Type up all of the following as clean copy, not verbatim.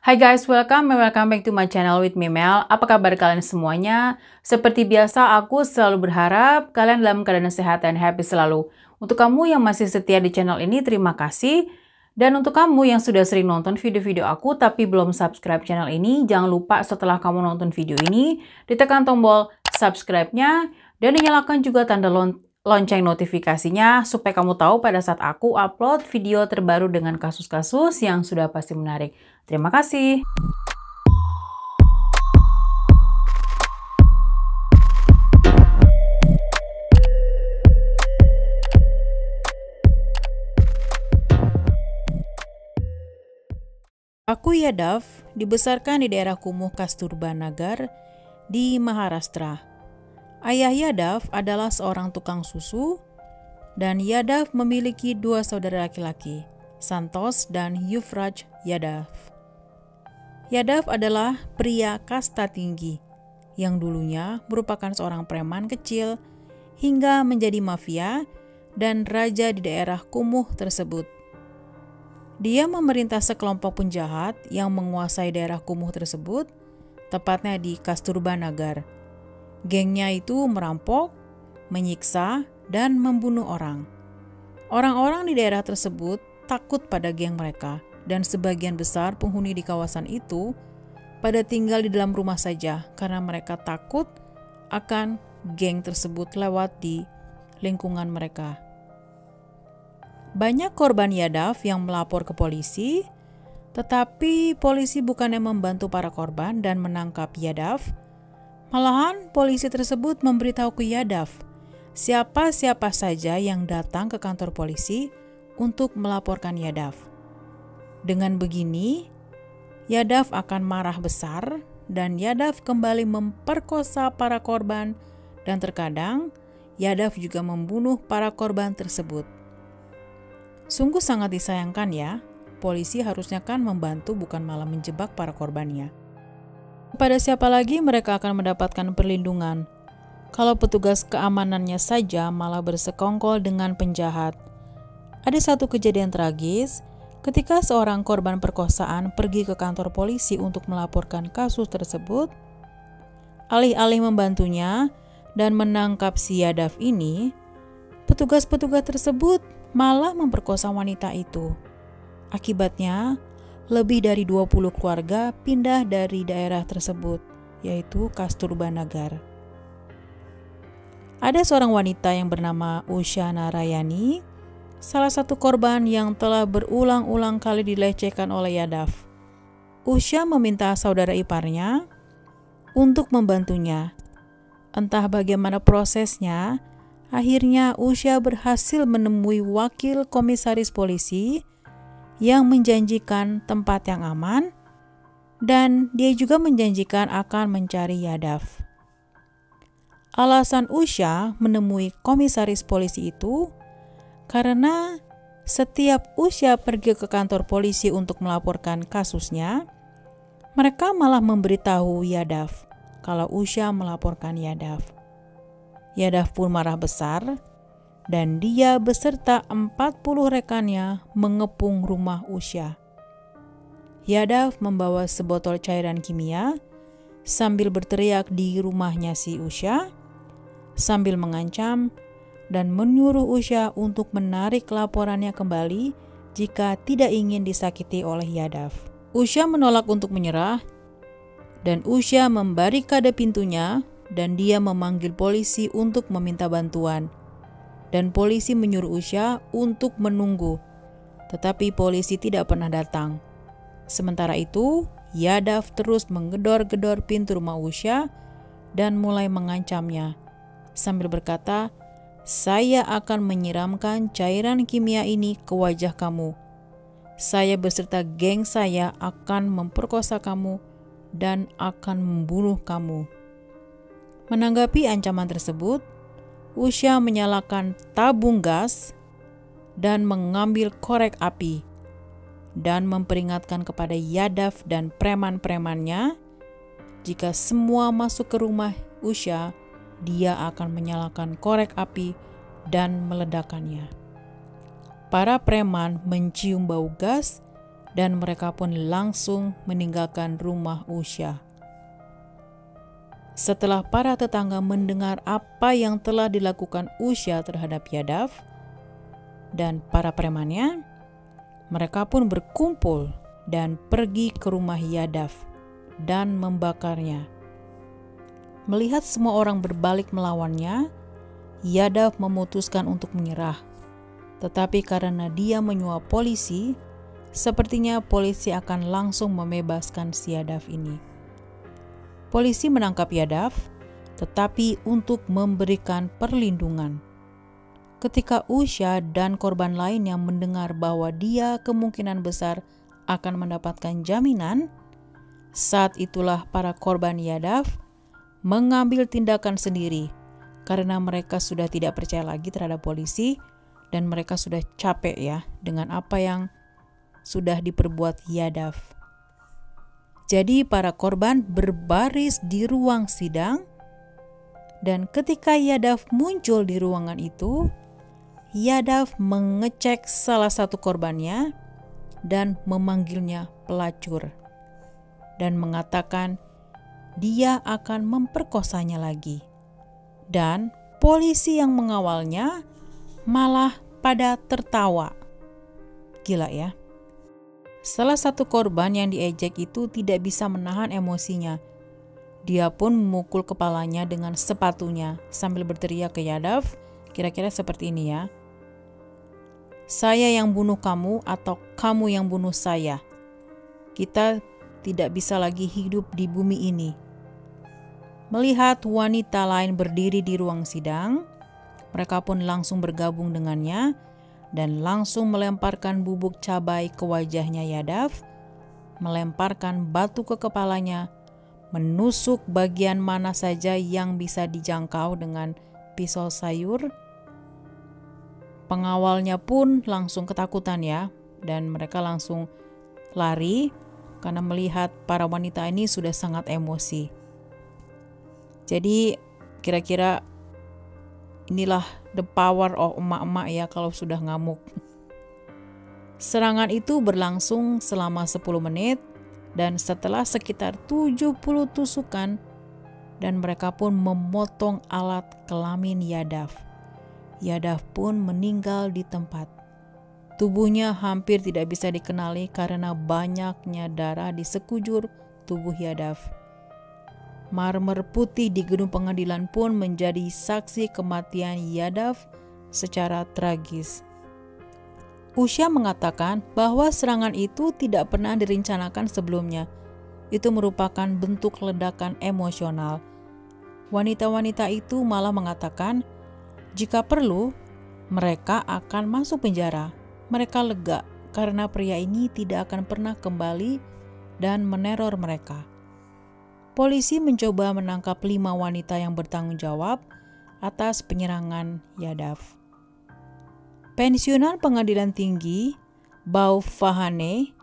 Hai guys, welcome back to my channel with me Mel. Apa kabar kalian semuanya? Seperti biasa, aku selalu berharap kalian dalam keadaan sehat dan happy selalu. Untuk kamu yang masih setia di channel ini, terima kasih. Dan untuk kamu yang sudah sering nonton video-video aku tapi belum subscribe channel ini, jangan lupa setelah kamu nonton video ini, ditekan tombol subscribe-nya dan dinyalakan juga tanda lonceng notifikasinya supaya kamu tahu pada saat aku upload video terbaru dengan kasus-kasus yang sudah pasti menarik. Terima kasih. Aku Yadav dibesarkan di daerah kumuh Kasturba Nagar di Maharashtra. Ayah Yadav adalah seorang tukang susu dan Yadav memiliki dua saudara laki-laki, Santosh dan Yuvraj Yadav. Yadav adalah pria kasta tinggi yang dulunya merupakan seorang preman kecil hingga menjadi mafia dan raja di daerah kumuh tersebut. Dia memerintah sekelompok penjahat yang menguasai daerah kumuh tersebut, tepatnya di Kasturba Nagar. Gengnya itu merampok, menyiksa, dan membunuh orang. Orang-orang di daerah tersebut takut pada geng mereka, dan sebagian besar penghuni di kawasan itu pada tinggal di dalam rumah saja karena mereka takut akan geng tersebut lewat di lingkungan mereka. Banyak korban Yadav yang melapor ke polisi, tetapi polisi bukannya membantu para korban dan menangkap Yadav. Malahan polisi tersebut memberitahu ke Yadav siapa-siapa saja yang datang ke kantor polisi untuk melaporkan Yadav. Dengan begini, Yadav akan marah besar dan Yadav kembali memperkosa para korban dan terkadang Yadav juga membunuh para korban tersebut. Sungguh sangat disayangkan ya, polisi harusnya kan membantu bukan malah menjebak para korbannya. Pada siapa lagi mereka akan mendapatkan perlindungan? Kalau petugas keamanannya saja malah bersekongkol dengan penjahat. Ada satu kejadian tragis ketika seorang korban perkosaan pergi ke kantor polisi untuk melaporkan kasus tersebut. Alih-alih membantunya dan menangkap si Yadav ini, petugas-petugas tersebut malah memperkosa wanita itu. Akibatnya, lebih dari 20 keluarga pindah dari daerah tersebut, yaitu Kasturba Nagar. Ada seorang wanita yang bernama Usha Narayani, salah satu korban yang telah berulang-ulang kali dilecehkan oleh Yadav. Usha meminta saudara iparnya untuk membantunya. Entah bagaimana prosesnya, akhirnya Usha berhasil menemui wakil komisaris polisi yang menjanjikan tempat yang aman dan dia juga menjanjikan akan mencari Yadav. Alasan Usha menemui komisaris polisi itu karena setiap Usha pergi ke kantor polisi untuk melaporkan kasusnya, mereka malah memberitahu Yadav kalau Usha melaporkan Yadav. Yadav pun marah besar dan dia beserta 40 rekannya mengepung rumah Usha. Yadav membawa sebotol cairan kimia sambil berteriak di rumahnya si Usha, sambil mengancam dan menyuruh Usha untuk menarik laporannya kembali jika tidak ingin disakiti oleh Yadav. Usha menolak untuk menyerah dan Usha membarikade pintunya dan dia memanggil polisi untuk meminta bantuan. Dan polisi menyuruh Usha untuk menunggu, tetapi polisi tidak pernah datang. Sementara itu, Yadav terus menggedor-gedor pintu rumah Usha dan mulai mengancamnya, sambil berkata, "Saya akan menyiramkan cairan kimia ini ke wajah kamu. Saya beserta geng saya akan memperkosa kamu dan akan membunuh kamu." Menanggapi ancaman tersebut, Usha menyalakan tabung gas dan mengambil korek api dan memperingatkan kepada Yadav dan preman-premannya jika semua masuk ke rumah Usha, dia akan menyalakan korek api dan meledakkannya. Para preman mencium bau gas dan mereka pun langsung meninggalkan rumah Uzia. Setelah para tetangga mendengar apa yang telah dilakukan Uzia terhadap Yadav dan para premannya, mereka pun berkumpul dan pergi ke rumah Yadav dan membakarnya. Melihat semua orang berbalik melawannya, Yadav memutuskan untuk menyerah. Tetapi karena dia menyuap polisi, sepertinya polisi akan langsung membebaskan si Yadav ini. Polisi menangkap Yadav, tetapi untuk memberikan perlindungan. Ketika Uzia dan korban lain yang mendengar bahwa dia kemungkinan besar akan mendapatkan jaminan, saat itulah para korban Yadav mengambil tindakan sendiri karena mereka sudah tidak percaya lagi terhadap polisi dan mereka sudah capek ya dengan apa yang sudah diperbuat Yadav. Jadi para korban berbaris di ruang sidang, dan ketika Yadav muncul di ruangan itu, Yadav mengecek salah satu korbannya dan memanggilnya pelacur dan mengatakan dia akan memperkosanya lagi. Dan polisi yang mengawalnya malah pada tertawa. Gila ya. Salah satu korban yang diejek itu tidak bisa menahan emosinya. Dia pun memukul kepalanya dengan sepatunya sambil berteriak ke Yadav, kira-kira seperti ini ya. Saya yang bunuh kamu atau kamu yang bunuh saya? Kita tidak bisa lagi hidup di bumi ini. Melihat wanita lain berdiri di ruang sidang, mereka pun langsung bergabung dengannya dan langsung melemparkan bubuk cabai ke wajahnya Yadav, melemparkan batu ke kepalanya, menusuk bagian mana saja yang bisa dijangkau dengan pisau sayur. Pengawalnya pun langsung ketakutan ya, dan mereka langsung lari karena melihat para wanita ini sudah sangat emosi. Jadi kira-kira inilah the power of emak-emak ya kalau sudah ngamuk. Serangan itu berlangsung selama 10 menit dan setelah sekitar 70 tusukan dan mereka pun memotong alat kelamin Yadav. Yadav pun meninggal di tempat. Tubuhnya hampir tidak bisa dikenali karena banyaknya darah di sekujur tubuh Yadav. Marmer putih di gedung pengadilan pun menjadi saksi kematian Yadav secara tragis. Uzia mengatakan bahwa serangan itu tidak pernah direncanakan sebelumnya. Itu merupakan bentuk ledakan emosional. Wanita-wanita itu malah mengatakan, jika perlu, mereka akan masuk penjara. Mereka lega karena pria ini tidak akan pernah kembali dan meneror mereka. Polisi mencoba menangkap 5 wanita yang bertanggung jawab atas penyerangan Yadav. Pensiunan Pengadilan Tinggi Bau Fahane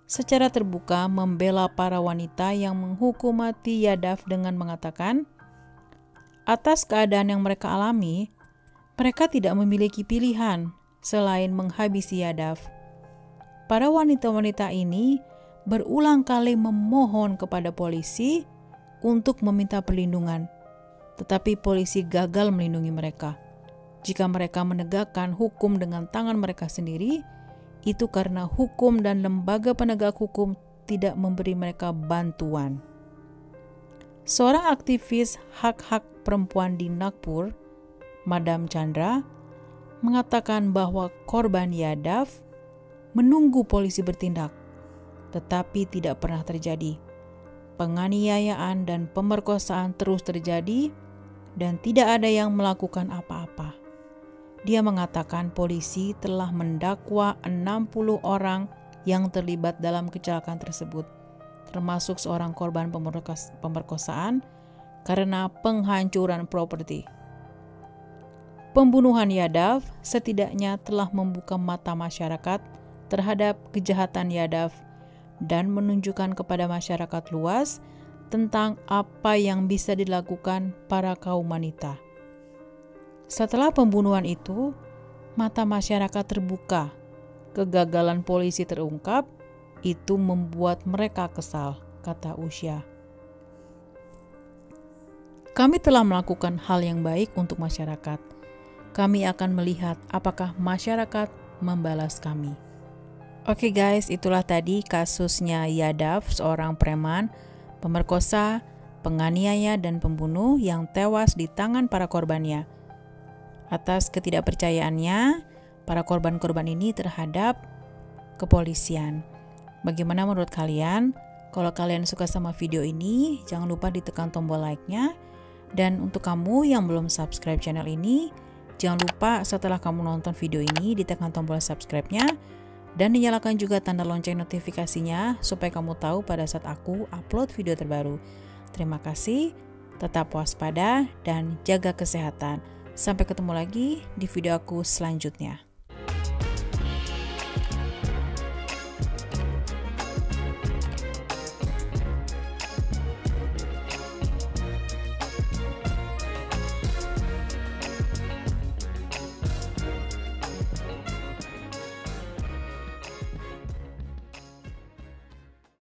secara terbuka membela para wanita yang menghukum mati Yadav dengan mengatakan, atas keadaan yang mereka alami, mereka tidak memiliki pilihan selain menghabisi Yadav. Para wanita-wanita ini berulang kali memohon kepada polisi untuk meminta perlindungan, tetapi polisi gagal melindungi mereka. Jika mereka menegakkan hukum dengan tangan mereka sendiri, itu karena hukum dan lembaga penegak hukum tidak memberi mereka bantuan. Seorang aktivis hak-hak perempuan di Nagpur, Madam Chandra, mengatakan bahwa korban Yadav menunggu polisi bertindak, tetapi tidak pernah terjadi. Penganiayaan dan pemerkosaan terus terjadi dan tidak ada yang melakukan apa-apa. Dia mengatakan polisi telah mendakwa 60 orang yang terlibat dalam kecelakaan tersebut, termasuk seorang korban pemerkosaan karena penghancuran properti. Pembunuhan Yadav setidaknya telah membuka mata masyarakat terhadap kejahatan Yadav dan menunjukkan kepada masyarakat luas tentang apa yang bisa dilakukan para kaum wanita. Setelah pembunuhan itu, mata masyarakat terbuka, kegagalan polisi terungkap, Itu membuat mereka kesal, kata Uzziah. Kami telah melakukan hal yang baik untuk masyarakat. Kami akan melihat apakah masyarakat membalas kami. Oke guys, itulah tadi kasusnya Yadav, seorang preman, pemerkosa, penganiaya, dan pembunuh yang tewas di tangan para korbannya. Atas ketidakpercayaannya, para korban-korban ini terhadap kepolisian. Bagaimana menurut kalian? Kalau kalian suka sama video ini, jangan lupa ditekan tombol like-nya. Dan untuk kamu yang belum subscribe channel ini, jangan lupa setelah kamu nonton video ini, ditekan tombol subscribe-nya. Dan dinyalakan juga tanda lonceng notifikasinya, supaya kamu tahu pada saat aku upload video terbaru. Terima kasih, tetap waspada, dan jaga kesehatan. Sampai ketemu lagi di video aku selanjutnya.